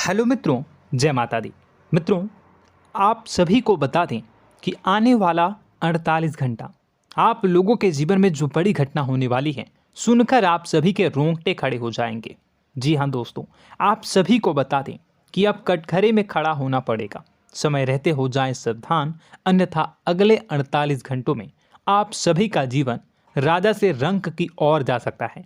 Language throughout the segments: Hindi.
हेलो मित्रों, जय माता दी। मित्रों, आप सभी को बता दें कि आने वाला 48 घंटा आप लोगों के जीवन में जो बड़ी घटना होने वाली है, सुनकर आप सभी के रोंगटे खड़े हो जाएंगे। जी हाँ दोस्तों, आप सभी को बता दें कि अब कटघरे में खड़ा होना पड़ेगा। समय रहते हो जाएं सावधान, अन्यथा अगले 48 घंटों में आप सभी का जीवन राजा से रंक की ओर जा सकता है।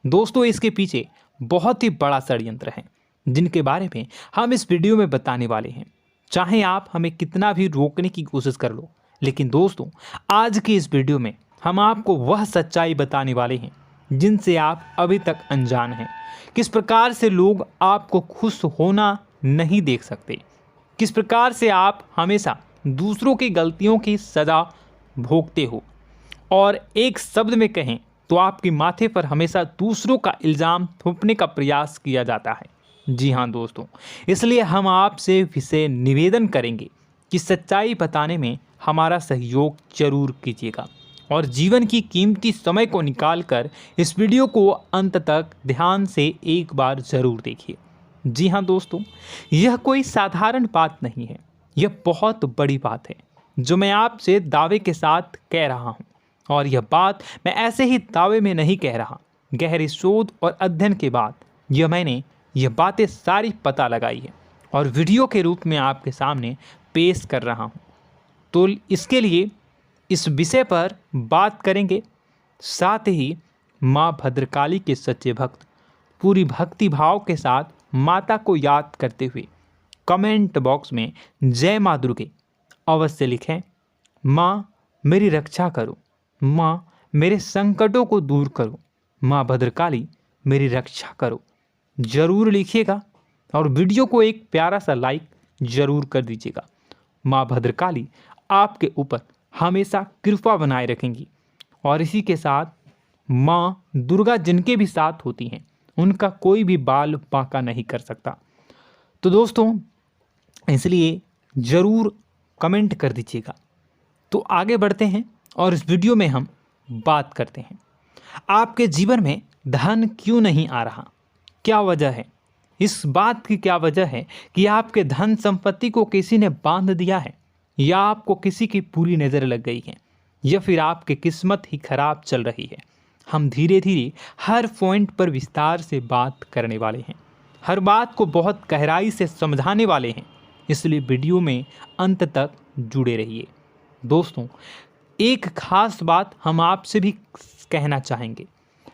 दोस्तों, इसके पीछे बहुत ही बड़ा षड्यंत्र है जिनके बारे में हम इस वीडियो में बताने वाले हैं। चाहे आप हमें कितना भी रोकने की कोशिश कर लो, लेकिन दोस्तों आज की इस वीडियो में हम आपको वह सच्चाई बताने वाले हैं जिनसे आप अभी तक अनजान हैं। किस प्रकार से लोग आपको खुश होना नहीं देख सकते, किस प्रकार से आप हमेशा दूसरों की गलतियों की सज़ा भोगते हो, और एक शब्द में कहें तो आपके माथे पर हमेशा दूसरों का इल्ज़ाम थोपने का प्रयास किया जाता है। जी हाँ दोस्तों, इसलिए हम आपसे विशेष निवेदन करेंगे कि सच्चाई बताने में हमारा सहयोग जरूर कीजिएगा और जीवन की कीमती समय को निकालकर इस वीडियो को अंत तक ध्यान से एक बार ज़रूर देखिए। जी हाँ दोस्तों, यह कोई साधारण बात नहीं है, यह बहुत बड़ी बात है जो मैं आपसे दावे के साथ कह रहा हूँ। और यह बात मैं ऐसे ही दावे में नहीं कह रहा, गहरी शोध और अध्ययन के बाद मैंने यह बातें सारी पता लगाई है और वीडियो के रूप में आपके सामने पेश कर रहा हूँ। तो इसके लिए इस विषय पर बात करेंगे। साथ ही माँ भद्रकाली के सच्चे भक्त पूरी भक्ति भाव के साथ माता को याद करते हुए कमेंट बॉक्स में जय माँ दुर्गे अवश्य लिखें। माँ मेरी रक्षा करो, माँ मेरे संकटों को दूर करो, माँ भद्रकाली मेरी रक्षा करो, जरूर लिखिएगा और वीडियो को एक प्यारा सा लाइक जरूर कर दीजिएगा। माँ भद्रकाली आपके ऊपर हमेशा कृपा बनाए रखेंगी और इसी के साथ माँ दुर्गा जिनके भी साथ होती हैं उनका कोई भी बाल बांका नहीं कर सकता। तो दोस्तों, इसलिए ज़रूर कमेंट कर दीजिएगा। तो आगे बढ़ते हैं और इस वीडियो में हम बात करते हैं, आपके जीवन में धन क्यों नहीं आ रहा, क्या वजह है। इस बात की क्या वजह है कि आपके धन संपत्ति को किसी ने बांध दिया है, या आपको किसी की पूरी नज़र लग गई है, या फिर आपकी किस्मत ही खराब चल रही है। हम धीरे धीरे हर पॉइंट पर विस्तार से बात करने वाले हैं, हर बात को बहुत गहराई से समझाने वाले हैं, इसलिए वीडियो में अंत तक जुड़े रहिए। दोस्तों, एक खास बात हम आपसे भी कहना चाहेंगे,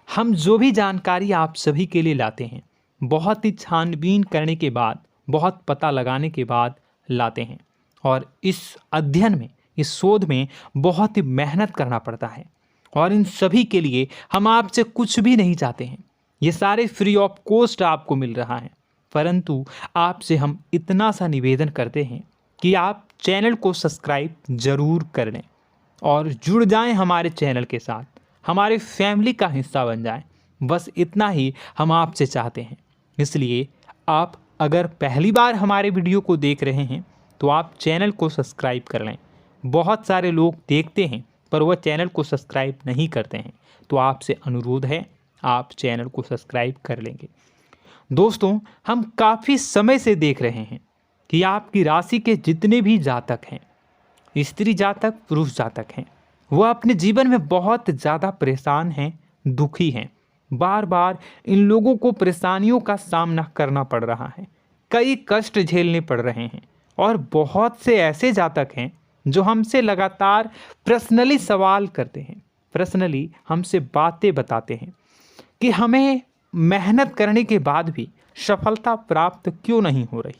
हम जो भी जानकारी आप सभी के लिए लाते हैं बहुत ही छानबीन करने के बाद, बहुत पता लगाने के बाद लाते हैं, और इस अध्ययन में, इस शोध में बहुत ही मेहनत करना पड़ता है। और इन सभी के लिए हम आपसे कुछ भी नहीं चाहते हैं, ये सारे फ्री ऑफ कॉस्ट आपको मिल रहा है। परंतु आपसे हम इतना सा निवेदन करते हैं कि आप चैनल को सब्सक्राइब ज़रूर कर लें और जुड़ जाएं हमारे चैनल के साथ, हमारे फैमिली का हिस्सा बन जाएं। बस इतना ही हम आपसे चाहते हैं। इसलिए आप अगर पहली बार हमारे वीडियो को देख रहे हैं तो आप चैनल को सब्सक्राइब कर लें। बहुत सारे लोग देखते हैं पर वह चैनल को सब्सक्राइब नहीं करते हैं, तो आपसे अनुरोध है आप चैनल को सब्सक्राइब कर लेंगे। दोस्तों, हम काफ़ी समय से देख रहे हैं कि आपकी राशि के जितने भी जातक हैं, स्त्री जातक, पुरुष जातक हैं, वह अपने जीवन में बहुत ज़्यादा परेशान हैं, दुखी हैं। बार बार इन लोगों को परेशानियों का सामना करना पड़ रहा है, कई कष्ट झेलने पड़ रहे हैं। और बहुत से ऐसे जातक हैं जो हमसे लगातार पर्सनली सवाल करते हैं, पर्सनली हमसे बातें बताते हैं कि हमें मेहनत करने के बाद भी सफलता प्राप्त क्यों नहीं हो रही,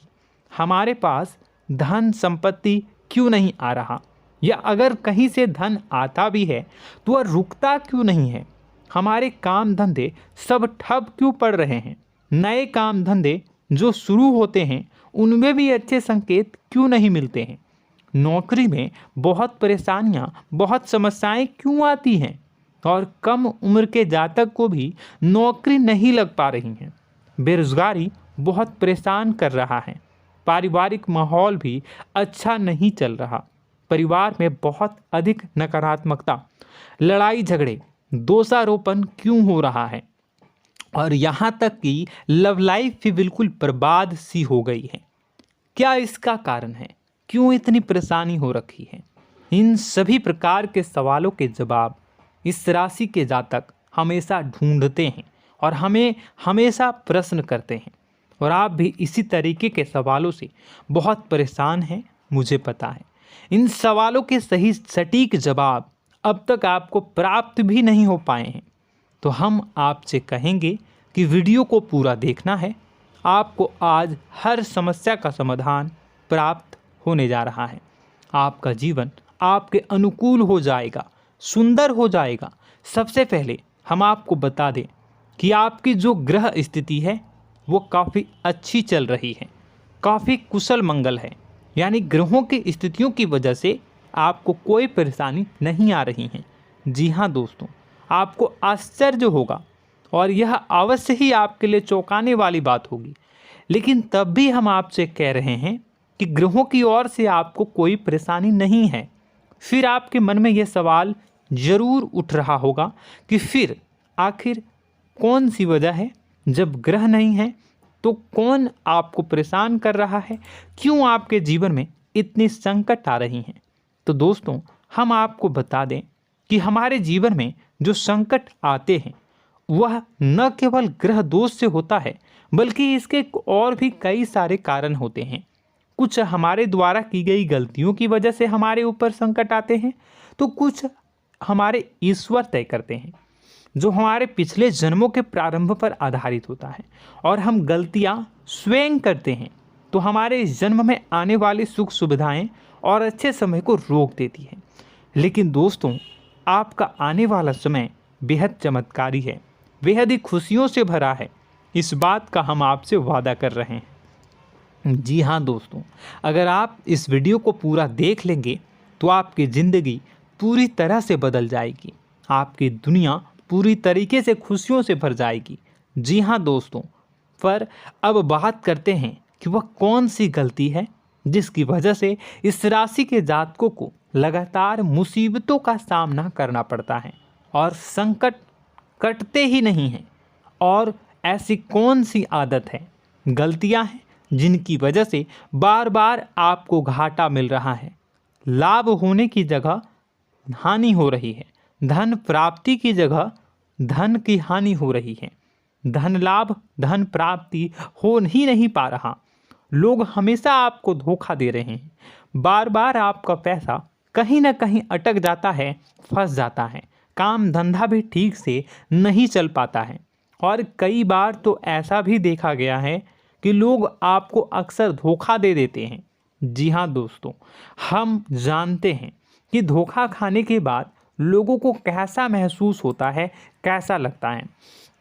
हमारे पास धन संपत्ति क्यों नहीं आ रहा, या अगर कहीं से धन आता भी है तो वह रुकता क्यों नहीं है, हमारे काम धंधे सब ठप क्यों पड़ रहे हैं, नए काम धंधे जो शुरू होते हैं उनमें भी अच्छे संकेत क्यों नहीं मिलते हैं, नौकरी में बहुत परेशानियां, बहुत समस्याएं क्यों आती हैं, और कम उम्र के जातक को भी नौकरी नहीं लग पा रही हैं, बेरोजगारी बहुत परेशान कर रहा है, पारिवारिक माहौल भी अच्छा नहीं चल रहा, परिवार में बहुत अधिक नकारात्मकता, लड़ाई झगड़े, दोषारोपण क्यों हो रहा है, और यहाँ तक कि लव लाइफ भी बिल्कुल बर्बाद सी हो गई है। क्या इसका कारण है? क्यों इतनी परेशानी हो रखी है? इन सभी प्रकार के सवालों के जवाब इस राशि के जातक हमेशा ढूंढते हैं और हमें हमेशा प्रश्न करते हैं, और आप भी इसी तरीके के सवालों से बहुत परेशान हैं, मुझे पता है। इन सवालों के सही सटीक जवाब अब तक आपको प्राप्त भी नहीं हो पाए हैं, तो हम आपसे कहेंगे कि वीडियो को पूरा देखना है। आपको आज हर समस्या का समाधान प्राप्त होने जा रहा है। आपका जीवन आपके अनुकूल हो जाएगा, सुंदर हो जाएगा। सबसे पहले हम आपको बता दें कि आपकी जो ग्रह स्थिति है वो काफ़ी अच्छी चल रही है, काफ़ी कुशल मंगल है, यानी ग्रहों की स्थितियों की वजह से आपको कोई परेशानी नहीं आ रही है। जी हाँ दोस्तों, आपको आश्चर्य होगा और यह अवश्य ही आपके लिए चौंकाने वाली बात होगी, लेकिन तब भी हम आपसे कह रहे हैं कि ग्रहों की ओर से आपको कोई परेशानी नहीं है। फिर आपके मन में यह सवाल जरूर उठ रहा होगा कि फिर आखिर कौन सी वजह है? जब ग्रह नहीं है तो कौन आपको परेशान कर रहा है? क्यों आपके जीवन में इतनी संकट आ रही हैं? तो दोस्तों, हम आपको बता दें कि हमारे जीवन में जो संकट आते हैं वह न केवल ग्रह दोष से होता है, बल्कि इसके और भी कई सारे कारण होते हैं। कुछ हमारे द्वारा की गई गलतियों की वजह से हमारे ऊपर संकट आते हैं, तो कुछ हमारे ईश्वर तय करते हैं, जो हमारे पिछले जन्मों के प्रारंभ पर आधारित होता है। और हम गलतियां स्वयं करते हैं तो हमारे इस जन्म में आने वाली सुख सुविधाएं और अच्छे समय को रोक देती है। लेकिन दोस्तों, आपका आने वाला समय बेहद चमत्कारी है, बेहद ही खुशियों से भरा है। इस बात का हम आपसे वादा कर रहे हैं। जी हाँ दोस्तों, अगर आप इस वीडियो को पूरा देख लेंगे तो आपकी ज़िंदगी पूरी तरह से बदल जाएगी, आपकी दुनिया पूरी तरीके से खुशियों से भर जाएगी। जी हाँ दोस्तों, पर अब बात करते हैं कि वह कौन सी गलती है जिसकी वजह से इस राशि के जातकों को लगातार मुसीबतों का सामना करना पड़ता है और संकट कटते ही नहीं हैं। और ऐसी कौन सी आदत है, गलतियां हैं जिनकी वजह से बार बार आपको घाटा मिल रहा है, लाभ होने की जगह हानि हो रही है, धन प्राप्ति की जगह धन की हानि हो रही है, धन लाभ धन प्राप्ति हो ही नहीं पा रहा, लोग हमेशा आपको धोखा दे रहे हैं, बार बार आपका पैसा कहीं ना कहीं अटक जाता है, फंस जाता है, काम धंधा भी ठीक से नहीं चल पाता है। और कई बार तो ऐसा भी देखा गया है कि लोग आपको अक्सर धोखा दे देते हैं। जी हाँ दोस्तों, हम जानते हैं कि धोखा खाने के बाद लोगों को कैसा महसूस होता है, कैसा लगता है।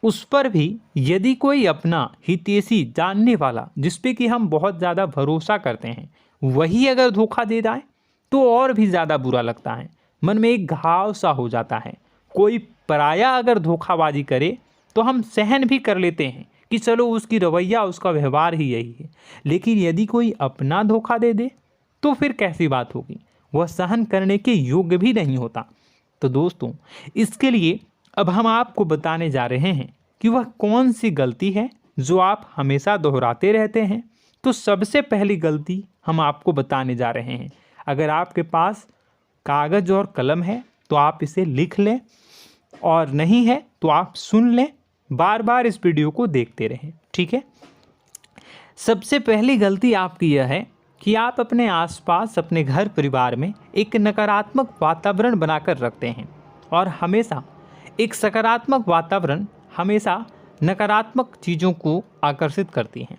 उस पर भी यदि कोई अपना हितैषी जानने वाला, जिस पे कि हम बहुत ज़्यादा भरोसा करते हैं, वही अगर धोखा दे जाए तो और भी ज़्यादा बुरा लगता है, मन में एक घाव सा हो जाता है। कोई पराया अगर धोखाबाजी करे तो हम सहन भी कर लेते हैं कि चलो उसकी रवैया उसका व्यवहार ही यही है, लेकिन यदि कोई अपना धोखा दे दे तो फिर कैसी बात होगी, वह सहन करने के योग्य भी नहीं होता। तो दोस्तों, इसके लिए अब हम आपको बताने जा रहे हैं कि वह कौन सी गलती है जो आप हमेशा दोहराते रहते हैं। तो सबसे पहली गलती हम आपको बताने जा रहे हैं। अगर आपके पास कागज़ और कलम है तो आप इसे लिख लें, और नहीं है तो आप सुन लें, बार बार इस वीडियो को देखते रहें, ठीक है। सबसे पहली गलती आपकी यह है कि आप अपने आसपास, अपने घर परिवार में एक नकारात्मक वातावरण बनाकर रखते हैं, और हमेशा एक सकारात्मक वातावरण हमेशा नकारात्मक चीज़ों को आकर्षित करती हैं,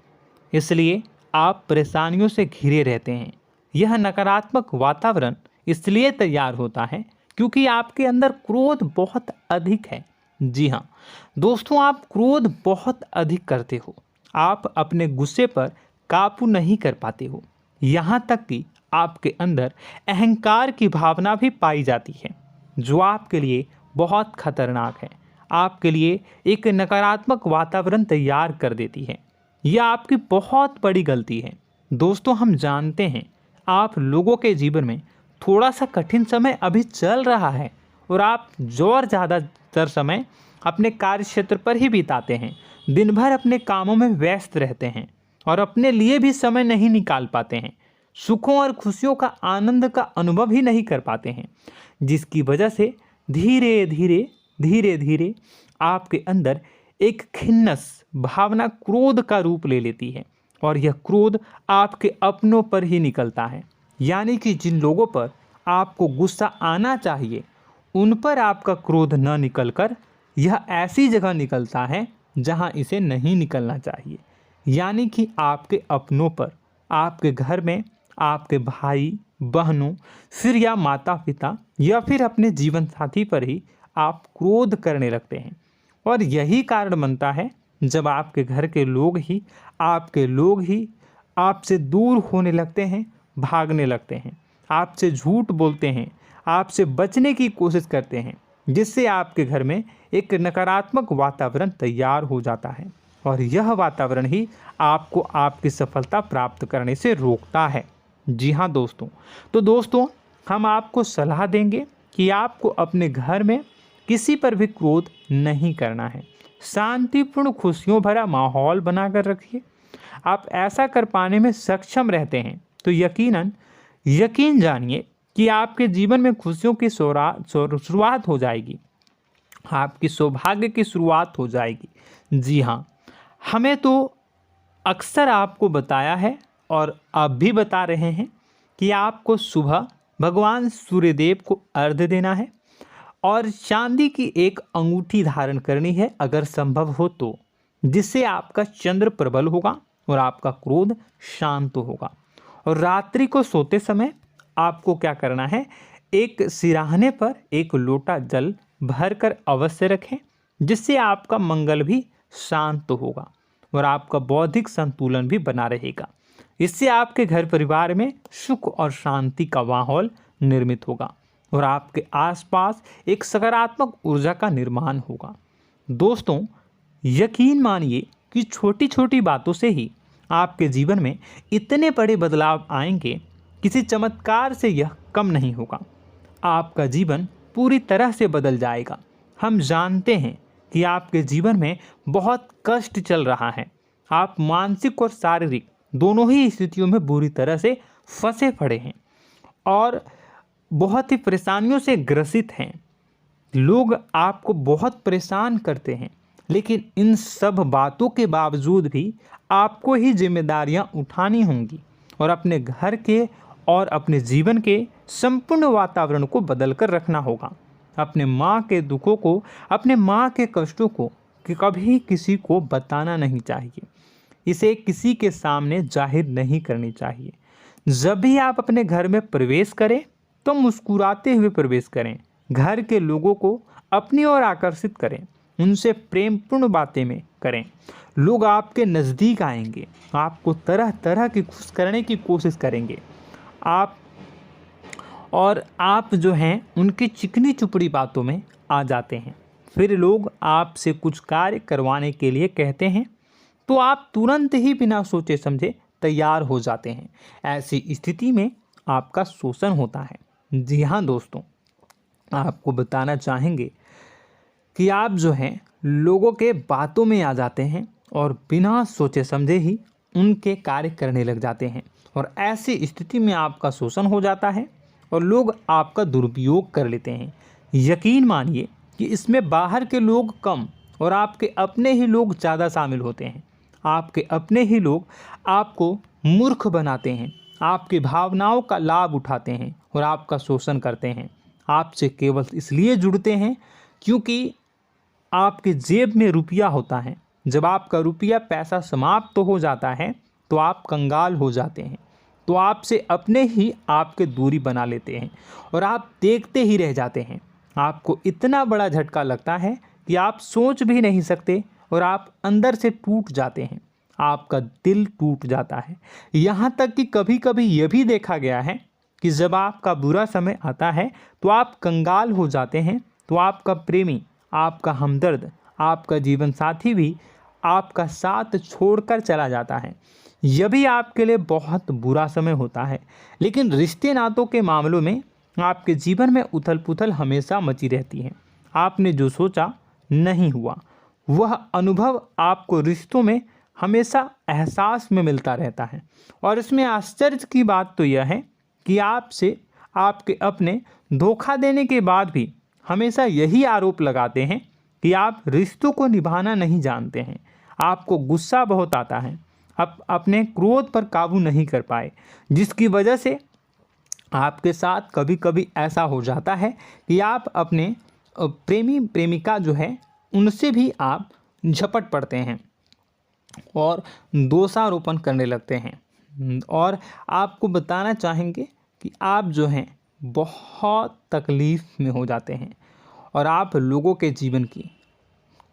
इसलिए आप परेशानियों से घिरे रहते हैं। यह नकारात्मक वातावरण इसलिए तैयार होता है क्योंकि आपके अंदर क्रोध बहुत अधिक है। जी हाँ दोस्तों, आप क्रोध बहुत अधिक करते हो, आप अपने गुस्से पर काबू नहीं कर पाते हो, यहाँ तक कि आपके अंदर अहंकार की भावना भी पाई जाती है, जो आपके लिए बहुत खतरनाक है, आपके लिए एक नकारात्मक वातावरण तैयार कर देती है। यह आपकी बहुत बड़ी गलती है। दोस्तों, हम जानते हैं आप लोगों के जीवन में थोड़ा सा कठिन समय अभी चल रहा है, और आप और ज़्यादातर समय अपने कार्य क्षेत्र पर ही बिताते हैं। दिन भर अपने कामों में व्यस्त रहते हैं और अपने लिए भी समय नहीं निकाल पाते हैं। सुखों और खुशियों का आनंद का अनुभव ही नहीं कर पाते हैं, जिसकी वजह से धीरे धीरे आपके अंदर एक खिन्नस भावना क्रोध का रूप ले लेती है और यह क्रोध आपके अपनों पर ही निकलता है। यानी कि जिन लोगों पर आपको गुस्सा आना चाहिए उन पर आपका क्रोध न निकलकर यह ऐसी जगह निकलता है जहां इसे नहीं निकलना चाहिए। यानी कि आपके अपनों पर, आपके घर में आपके भाई बहनों, फिर या माता पिता या फिर अपने जीवन साथी पर ही आप क्रोध करने लगते हैं। और यही कारण बनता है जब आपके घर के लोग ही आपसे दूर होने लगते हैं, भागने लगते हैं, आपसे झूठ बोलते हैं, आपसे बचने की कोशिश करते हैं, जिससे आपके घर में एक नकारात्मक वातावरण तैयार हो जाता है और यह वातावरण ही आपको आपकी सफलता प्राप्त करने से रोकता है। जी हाँ दोस्तों, तो दोस्तों हम आपको सलाह देंगे कि आपको अपने घर में किसी पर भी क्रोध नहीं करना है। शांतिपूर्ण खुशियों भरा माहौल बनाकर रखिए। आप ऐसा कर पाने में सक्षम रहते हैं तो यकीन जानिए कि आपके जीवन में खुशियों की शुरुआत हो जाएगी, आपकी सौभाग्य की शुरुआत हो जाएगी। जी हाँ, हमें तो अक्सर आपको बताया है और अब भी बता रहे हैं कि आपको सुबह भगवान सूर्यदेव को अर्घ्य देना है और चांदी की एक अंगूठी धारण करनी है अगर संभव हो तो, जिससे आपका चंद्र प्रबल होगा और आपका क्रोध शांत होगा। और रात्रि को सोते समय आपको क्या करना है, एक सिराहने पर एक लोटा जल भरकर अवश्य रखें, जिससे आपका मंगल भी शांत होगा और आपका बौद्धिक संतुलन भी बना रहेगा। इससे आपके घर परिवार में सुख और शांति का माहौल निर्मित होगा और आपके आसपास एक सकारात्मक ऊर्जा का निर्माण होगा। दोस्तों यकीन मानिए कि छोटी छोटी बातों से ही आपके जीवन में इतने बड़े बदलाव आएंगे, किसी चमत्कार से यह कम नहीं होगा। आपका जीवन पूरी तरह से बदल जाएगा। हम जानते हैं कि आपके जीवन में बहुत कष्ट चल रहा है, आप मानसिक और शारीरिक दोनों ही स्थितियों में बुरी तरह से फंसे पड़े हैं और बहुत ही परेशानियों से ग्रसित हैं। लोग आपको बहुत परेशान करते हैं, लेकिन इन सब बातों के बावजूद भी आपको ही जिम्मेदारियां उठानी होंगी और अपने घर के और अपने जीवन के संपूर्ण वातावरण को बदल कर रखना होगा। अपने माँ के दुखों को, अपने माँ के कष्टों को कभी किसी को बताना नहीं चाहिए, इसे किसी के सामने जाहिर नहीं करनी चाहिए। जब भी आप अपने घर में प्रवेश करें तो मुस्कुराते हुए प्रवेश करें, घर के लोगों को अपनी ओर आकर्षित करें, उनसे प्रेमपूर्ण बातें में करें। लोग आपके नज़दीक आएंगे, आपको तरह तरह की खुश करने की कोशिश करेंगे। आप जो हैं उनकी चिकनी चुपड़ी बातों में आ जाते हैं। फिर लोग आपसे कुछ कार्य करवाने के लिए कहते हैं तो आप तुरंत ही बिना सोचे समझे तैयार हो जाते हैं। ऐसी स्थिति में आपका शोषण होता है। जी हाँ दोस्तों, आपको बताना चाहेंगे कि आप जो हैं लोगों के बातों में आ जाते हैं और बिना सोचे समझे ही उनके कार्य करने लग जाते हैं और ऐसी स्थिति में आपका शोषण हो जाता है और लोग आपका दुरुपयोग कर लेते हैं। यकीन मानिए कि इसमें बाहर के लोग कम और आपके अपने ही लोग ज़्यादा शामिल होते हैं। आपके अपने ही लोग आपको मूर्ख बनाते हैं, आपकी भावनाओं का लाभ उठाते हैं और आपका शोषण करते हैं। आपसे केवल इसलिए जुड़ते हैं क्योंकि आपके जेब में रुपया होता है। जब आपका रुपया पैसा समाप्त हो जाता है तो आप कंगाल हो जाते हैं, तो आपसे अपने ही आपके दूरी बना लेते हैं और आप देखते ही रह जाते हैं। आपको इतना बड़ा झटका लगता है कि आप सोच भी नहीं सकते और आप अंदर से टूट जाते हैं, आपका दिल टूट जाता है। यहाँ तक कि कभी कभी यह भी देखा गया है कि जब आपका बुरा समय आता है तो आप कंगाल हो जाते हैं, तो आपका प्रेमी, आपका हमदर्द, आपका जीवन साथी भी आपका साथ छोड़कर चला जाता है। यह भी आपके लिए बहुत बुरा समय होता है। लेकिन रिश्ते नातों के मामलों में आपके जीवन में उथल पुथल हमेशा मची रहती है। आपने जो सोचा नहीं हुआ, वह अनुभव आपको रिश्तों में हमेशा एहसास में मिलता रहता है। और इसमें आश्चर्य की बात तो यह है कि आपसे आपके अपने धोखा देने के बाद भी हमेशा यही आरोप लगाते हैं कि आप रिश्तों को निभाना नहीं जानते हैं। आपको गुस्सा बहुत आता है, अपने क्रोध पर काबू नहीं कर पाए, जिसकी वजह से आपके साथ कभी कभी ऐसा हो जाता है कि आप अपने प्रेमी प्रेमिका जो है उनसे भी आप झपट पड़ते हैं और दोषारोपण करने लगते हैं। और आपको बताना चाहेंगे कि आप जो हैं बहुत तकलीफ़ में हो जाते हैं और आप लोगों के जीवन की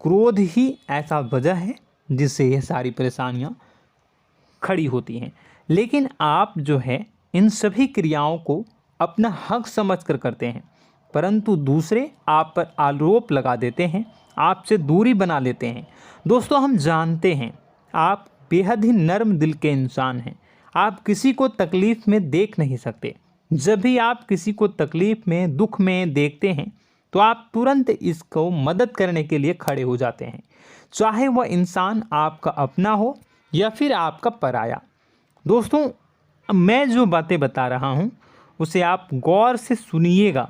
क्रोध ही ऐसा वजह है जिससे ये सारी परेशानियां खड़ी होती हैं। लेकिन आप जो है इन सभी क्रियाओं को अपना हक समझकर करते हैं, परंतु दूसरे आप पर आरोप लगा देते हैं, आपसे दूरी बना लेते हैं। दोस्तों, हम जानते हैं आप बेहद ही नर्म दिल के इंसान हैं। आप किसी को तकलीफ़ में देख नहीं सकते। जब भी आप किसी को तकलीफ़ में, दुख में देखते हैं तो आप तुरंत इसको मदद करने के लिए खड़े हो जाते हैं, चाहे वह इंसान आपका अपना हो या फिर आपका पराया। दोस्तों, मैं जो बातें बता रहा हूँ उसे आप गौर से सुनिएगा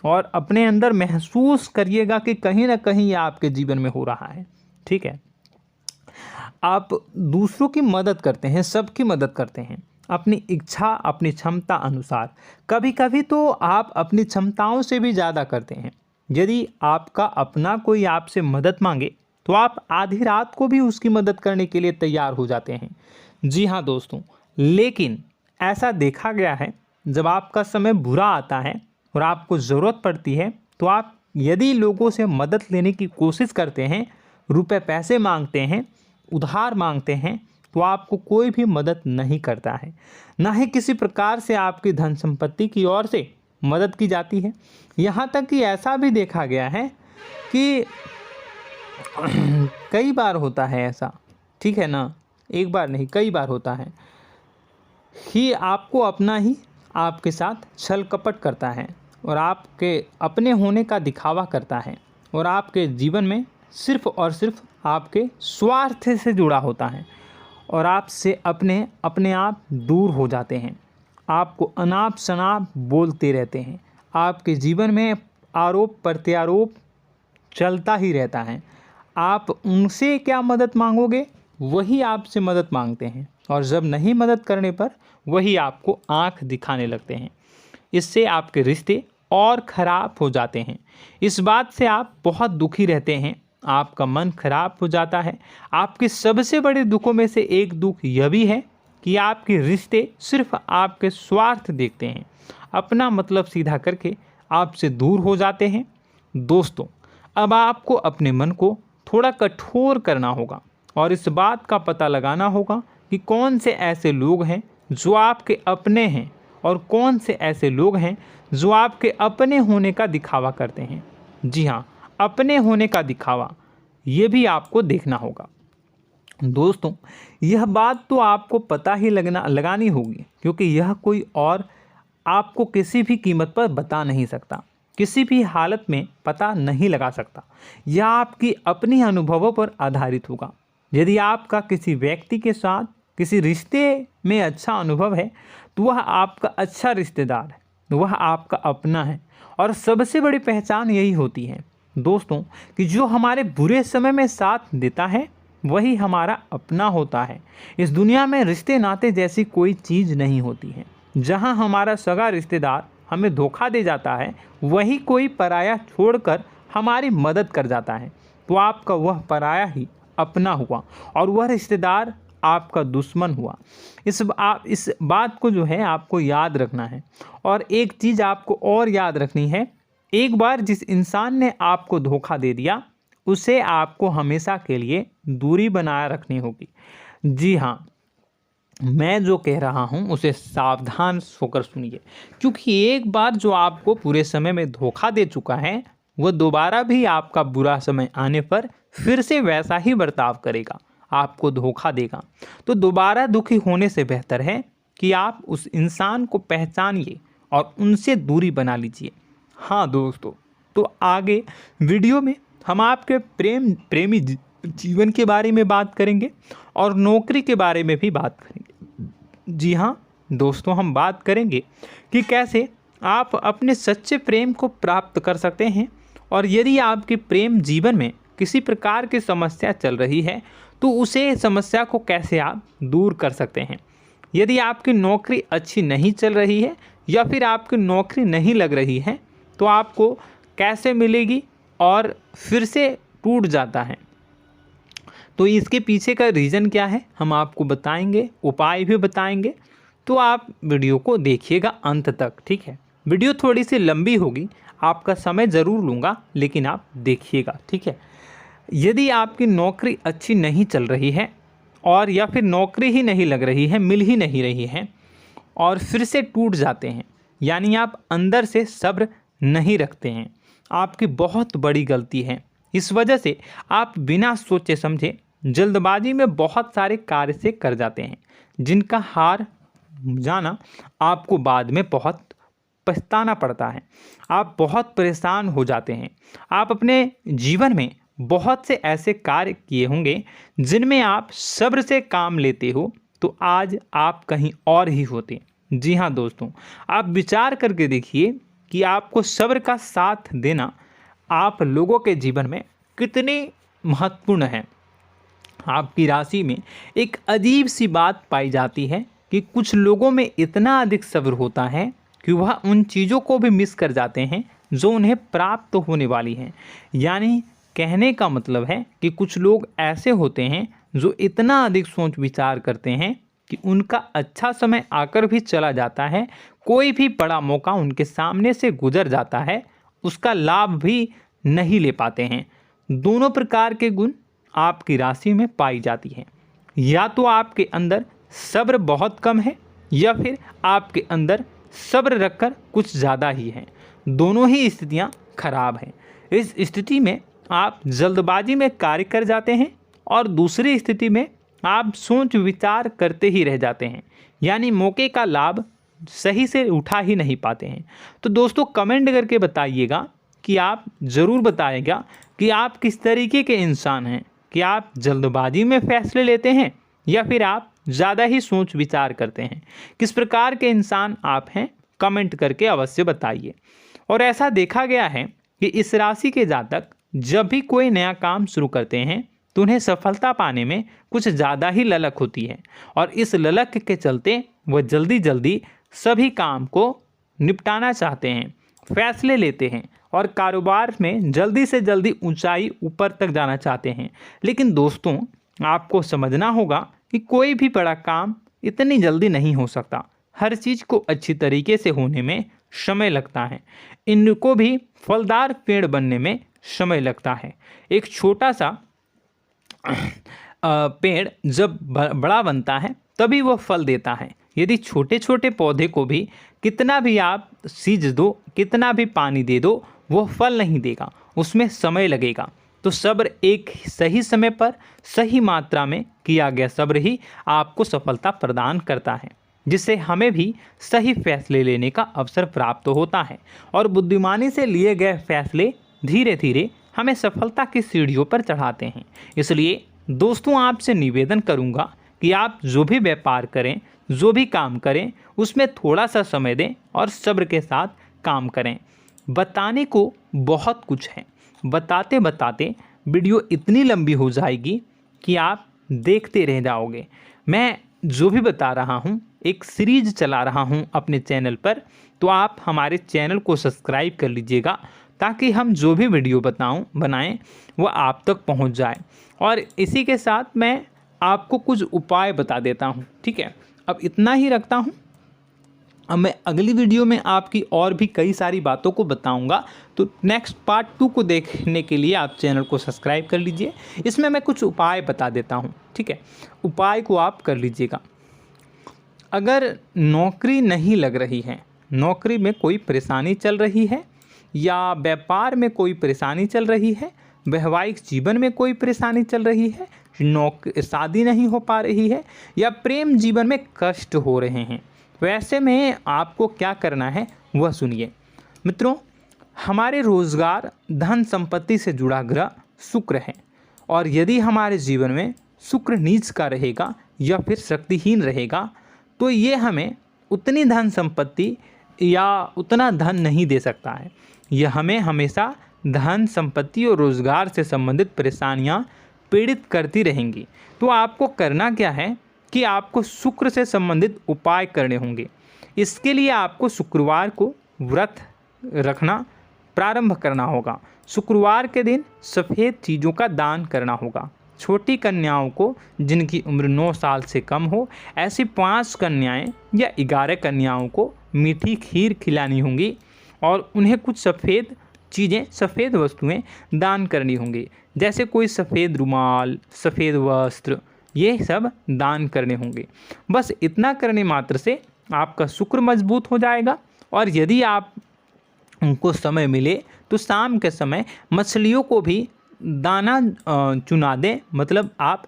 और अपने अंदर महसूस करिएगा कि कहीं ना कहीं ये आपके जीवन में हो रहा है। ठीक है, आप दूसरों की मदद करते हैं, सबकी मदद करते हैं अपनी इच्छा, अपनी क्षमता अनुसार। कभी कभी तो आप अपनी क्षमताओं से भी ज़्यादा करते हैं। यदि आपका अपना कोई आपसे मदद मांगे तो आप आधी रात को भी उसकी मदद करने के लिए तैयार हो जाते हैं। जी हाँ दोस्तों, लेकिन ऐसा देखा गया है जब आपका समय बुरा आता है और आपको ज़रूरत पड़ती है तो आप यदि लोगों से मदद लेने की कोशिश करते हैं, रुपए पैसे मांगते हैं, उधार मांगते हैं, तो आपको कोई भी मदद नहीं करता है। ना ही किसी प्रकार से आपकी धन संपत्ति की ओर से मदद की जाती है। यहाँ तक कि ऐसा भी देखा गया है कि कई बार होता है ऐसा, ठीक है ना, एक बार नहीं कई बार होता है कि आपको अपना ही आपके साथ छल कपट करता है और आपके अपने होने का दिखावा करता है और आपके जीवन में सिर्फ और सिर्फ आपके स्वार्थ से जुड़ा होता है और आपसे अपने आप दूर हो जाते हैं। आपको अनाप शनाप बोलते रहते हैं। आपके जीवन में आरोप प्रत्यारोप चलता ही रहता है। आप उनसे क्या मदद मांगोगे, वही आपसे मदद मांगते हैं और जब नहीं मदद करने पर वही आपको आंख दिखाने लगते हैं। इससे आपके रिश्ते और ख़राब हो जाते हैं। इस बात से आप बहुत दुखी रहते हैं, आपका मन खराब हो जाता है। आपके सबसे बड़े दुखों में से एक दुख यह भी है कि आपके रिश्ते सिर्फ आपके स्वार्थ देखते हैं, अपना मतलब सीधा करके आपसे दूर हो जाते हैं। दोस्तों, अब आपको अपने मन को थोड़ा कठोर करना होगा और इस बात का पता लगाना होगा कि कौन से ऐसे लोग हैं जो आपके अपने हैं और कौन से ऐसे लोग हैं जो आपके अपने होने का दिखावा करते हैं। जी हाँ, अपने होने का दिखावा, ये भी आपको देखना होगा। दोस्तों, यह बात तो आपको पता ही लगानी होगी, क्योंकि यह कोई और आपको किसी भी कीमत पर बता नहीं सकता, किसी भी हालत में पता नहीं लगा सकता। यह आपकी अपनी अनुभवों पर आधारित होगा। यदि आपका किसी व्यक्ति के साथ किसी रिश्ते में अच्छा अनुभव है तो वह आपका अच्छा रिश्तेदार है, वह आपका अपना है। और सबसे बड़ी पहचान यही होती है दोस्तों कि जो हमारे बुरे समय में साथ देता है वही हमारा अपना होता है। इस दुनिया में रिश्ते नाते जैसी कोई चीज़ नहीं होती है। जहां हमारा सगा रिश्तेदार हमें धोखा दे जाता है, वही कोई पराया छोड़कर हमारी मदद कर जाता है, तो आपका वह पराया ही अपना हुआ और वह रिश्तेदार आपका दुश्मन हुआ। इस बात को जो है आपको याद रखना है। और एक चीज़ आपको और याद रखनी है, एक बार जिस इंसान ने आपको धोखा दे दिया उसे आपको हमेशा के लिए दूरी बनाए रखनी होगी। जी हाँ, मैं जो कह रहा हूँ उसे सावधान होकर सुनिए, क्योंकि एक बार जो आपको पूरे समय में धोखा दे चुका है वह दोबारा भी आपका बुरा समय आने पर फिर से वैसा ही बर्ताव करेगा, आपको धोखा देगा। तो दोबारा दुखी होने से बेहतर है कि आप उस इंसान को पहचानिए और उनसे दूरी बना लीजिए। हाँ दोस्तों, तो आगे वीडियो में हम आपके प्रेमी जीवन के बारे में बात करेंगे और नौकरी के बारे में भी बात करेंगे। जी हाँ दोस्तों, हम बात करेंगे कि कैसे आप अपने सच्चे प्रेम को प्राप्त कर सकते हैं, और यदि आपके प्रेम जीवन में किसी प्रकार की समस्या चल रही है तो उसे समस्या को कैसे आप दूर कर सकते हैं। यदि आपकी नौकरी अच्छी नहीं चल रही है या फिर आपकी नौकरी नहीं लग रही है तो आपको कैसे मिलेगी और फिर से टूट जाता है, तो इसके पीछे का रीज़न क्या है हम आपको बताएंगे, उपाय भी बताएंगे। तो आप वीडियो को देखिएगा अंत तक, ठीक है। वीडियो थोड़ी सी लंबी होगी, आपका समय ज़रूर लूँगा, लेकिन आप देखिएगा, ठीक है। यदि आपकी नौकरी अच्छी नहीं चल रही है और या फिर नौकरी ही नहीं लग रही है, मिल ही नहीं रही है और फिर से टूट जाते हैं, यानी आप अंदर से सब्र नहीं रखते हैं, आपकी बहुत बड़ी गलती है। इस वजह से आप बिना सोचे समझे जल्दबाजी में बहुत सारे कार्य से कर जाते हैं, जिनका हार जाना आपको बाद में बहुत पछताना पड़ता है। आप बहुत परेशान हो जाते हैं। आप अपने जीवन में बहुत से ऐसे कार्य किए होंगे जिनमें आप सब्र से काम लेते हो, तो आज आप कहीं और ही होते। जी हाँ दोस्तों, आप विचार करके देखिए कि आपको सब्र का साथ देना आप लोगों के जीवन में कितनी महत्वपूर्ण है। आपकी राशि में एक अजीब सी बात पाई जाती है कि कुछ लोगों में इतना अधिक सब्र होता है कि वह उन चीज़ों को भी मिस कर जाते हैं जो उन्हें प्राप्त होने वाली हैं। यानी कहने का मतलब है कि कुछ लोग ऐसे होते हैं जो इतना अधिक सोच विचार करते हैं कि उनका अच्छा समय आकर भी चला जाता है, कोई भी बड़ा मौका उनके सामने से गुजर जाता है, उसका लाभ भी नहीं ले पाते हैं। दोनों प्रकार के गुण आपकी राशि में पाई जाती हैं। या तो आपके अंदर सब्र बहुत कम है या फिर आपके अंदर सब्र रखकर कुछ ज़्यादा ही है। दोनों ही स्थितियाँ खराब हैं। इस स्थिति में आप जल्दबाजी में कार्य कर जाते हैं और दूसरी स्थिति में आप सोच विचार करते ही रह जाते हैं, यानी मौके का लाभ सही से उठा ही नहीं पाते हैं। तो दोस्तों कमेंट करके बताइएगा कि आप ज़रूर बताइएगा कि आप किस तरीके के इंसान हैं, कि आप जल्दबाजी में फैसले लेते हैं या फिर आप ज़्यादा ही सोच विचार करते हैं। किस प्रकार के इंसान आप हैं, कमेंट करके अवश्य बताइए। और ऐसा देखा गया है कि इस राशि के जातक जब भी कोई नया काम शुरू करते हैं तो उन्हें सफलता पाने में कुछ ज़्यादा ही ललक होती है, और इस ललक के चलते वह जल्दी जल्दी सभी काम को निपटाना चाहते हैं, फैसले लेते हैं और कारोबार में जल्दी से जल्दी ऊंचाई ऊपर तक जाना चाहते हैं। लेकिन दोस्तों आपको समझना होगा कि कोई भी बड़ा काम इतनी जल्दी नहीं हो सकता। हर चीज़ को अच्छी तरीके से होने में समय लगता है। इनको भी फलदार पेड़ बनने में समय लगता है। एक छोटा सा पेड़ जब बड़ा बनता है तभी वह फल देता है। यदि छोटे छोटे पौधे को भी कितना भी आप सींच दो, कितना भी पानी दे दो, वो फल नहीं देगा, उसमें समय लगेगा। तो सब्र एक सही समय पर सही मात्रा में किया गया सब्र ही आपको सफलता प्रदान करता है, जिससे हमें भी सही फैसले लेने का अवसर प्राप्त होता है। और बुद्धिमानी से लिए गए फैसले धीरे धीरे हमें सफलता की सीढ़ियों पर चढ़ाते हैं। इसलिए दोस्तों आपसे निवेदन करूंगा कि आप जो भी व्यापार करें, जो भी काम करें, उसमें थोड़ा सा समय दें और सब्र के साथ काम करें। बताने को बहुत कुछ है, बताते बताते वीडियो इतनी लंबी हो जाएगी कि आप देखते रह जाओगे। मैं जो भी बता रहा हूँ एक सीरीज चला रहा हूँ अपने चैनल पर, तो आप हमारे चैनल को सब्सक्राइब कर लीजिएगा ताकि हम जो भी वीडियो बनाएं वो आप तक पहुँच जाए। और इसी के साथ मैं आपको कुछ उपाय बता देता हूँ, ठीक है। अब इतना ही रखता हूँ। अब मैं अगली वीडियो में आपकी और भी कई सारी बातों को बताऊंगा। तो नेक्स्ट पार्ट 2 को देखने के लिए आप चैनल को सब्सक्राइब कर लीजिए। इसमें मैं कुछ उपाय बता देता हूं, ठीक है। उपाय को आप कर लीजिएगा। अगर नौकरी नहीं लग रही है, नौकरी में कोई परेशानी चल रही है, या व्यापार में कोई परेशानी चल रही है, वैवाहिक जीवन में कोई परेशानी चल रही है, शादी नहीं हो पा रही है, या प्रेम जीवन में कष्ट हो रहे हैं, वैसे में आपको क्या करना है, वह सुनिए। मित्रों, हमारे रोजगार धन संपत्ति से जुड़ा ग्रह शुक्र है, और यदि हमारे जीवन में शुक्र नीच का रहेगा या फिर शक्तिहीन रहेगा तो ये हमें उतनी धन संपत्ति या उतना धन नहीं दे सकता है। यह हमें हमेशा धन संपत्ति और रोजगार से संबंधित परेशानियां पीड़ित करती रहेंगी। तो आपको करना क्या है कि आपको शुक्र से संबंधित उपाय करने होंगे। इसके लिए आपको शुक्रवार को व्रत रखना प्रारंभ करना होगा। शुक्रवार के दिन सफ़ेद चीज़ों का दान करना होगा। छोटी कन्याओं को जिनकी उम्र 9 साल से कम हो, ऐसी 5 कन्याएं या 11 कन्याओं को मीठी खीर खिलानी होंगी और उन्हें कुछ सफ़ेद चीज़ें, सफ़ेद वस्तुएं दान करनी होंगी, जैसे कोई सफ़ेद रुमाल, सफ़ेद वस्त्र, ये सब दान करने होंगे। बस इतना करने मात्र से आपका शुक्र मजबूत हो जाएगा। और यदि आप उनको समय मिले तो शाम के समय मछलियों को भी दाना चुना दें, मतलब आप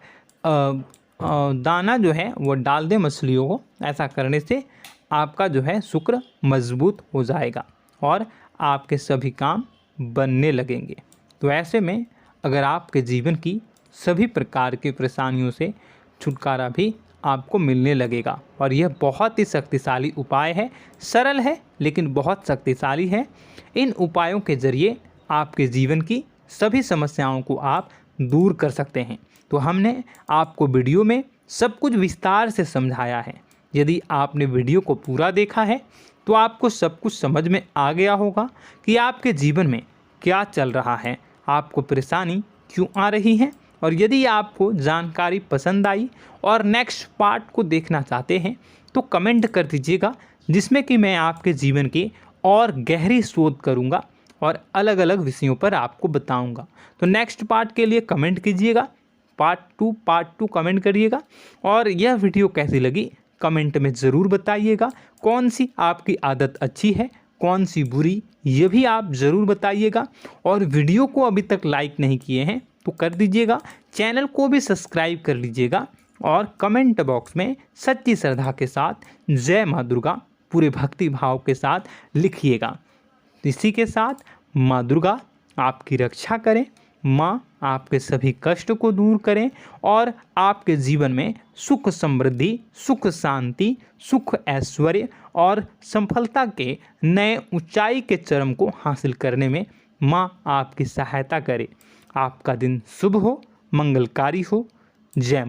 दाना जो है वो डाल दें मछलियों को। ऐसा करने से आपका जो है शुक्र मजबूत हो जाएगा और आपके सभी काम बनने लगेंगे। तो ऐसे में अगर आपके जीवन की सभी प्रकार की परेशानियों से छुटकारा भी आपको मिलने लगेगा। और यह बहुत ही शक्तिशाली उपाय है, सरल है लेकिन बहुत शक्तिशाली है। इन उपायों के ज़रिए आपके जीवन की सभी समस्याओं को आप दूर कर सकते हैं। तो हमने आपको वीडियो में सब कुछ विस्तार से समझाया है। यदि आपने वीडियो को पूरा देखा है तो आपको सब कुछ समझ में आ गया होगा कि आपके जीवन में क्या चल रहा है, आपको परेशानी क्यों आ रही है। और यदि आपको जानकारी पसंद आई और नेक्स्ट पार्ट को देखना चाहते हैं तो कमेंट कर दीजिएगा, जिसमें कि मैं आपके जीवन की और गहरी शोध करूंगा और अलग अलग विषयों पर आपको बताऊंगा। तो नेक्स्ट पार्ट के लिए कमेंट कीजिएगा, पार्ट टू कमेंट करिएगा। और यह वीडियो कैसी लगी कमेंट में ज़रूर बताइएगा। कौन सी आपकी आदत अच्छी है, कौन सी बुरी, ये भी आप ज़रूर बताइएगा। और वीडियो को अभी तक लाइक नहीं किए हैं तो कर दीजिएगा, चैनल को भी सब्सक्राइब कर लीजिएगा और कमेंट बॉक्स में सच्ची श्रद्धा के साथ जय माँ दुर्गा पूरे भक्ति भाव के साथ लिखिएगा। इसी के साथ माँ दुर्गा आपकी रक्षा करें, माँ आपके सभी कष्ट को दूर करें और आपके जीवन में सुख समृद्धि, सुख शांति, सुख ऐश्वर्य और सफलता के नए ऊंचाई के चरम को हासिल करने में माँ आपकी सहायता करे। आपका दिन शुभ हो, मंगलकारी हो। जय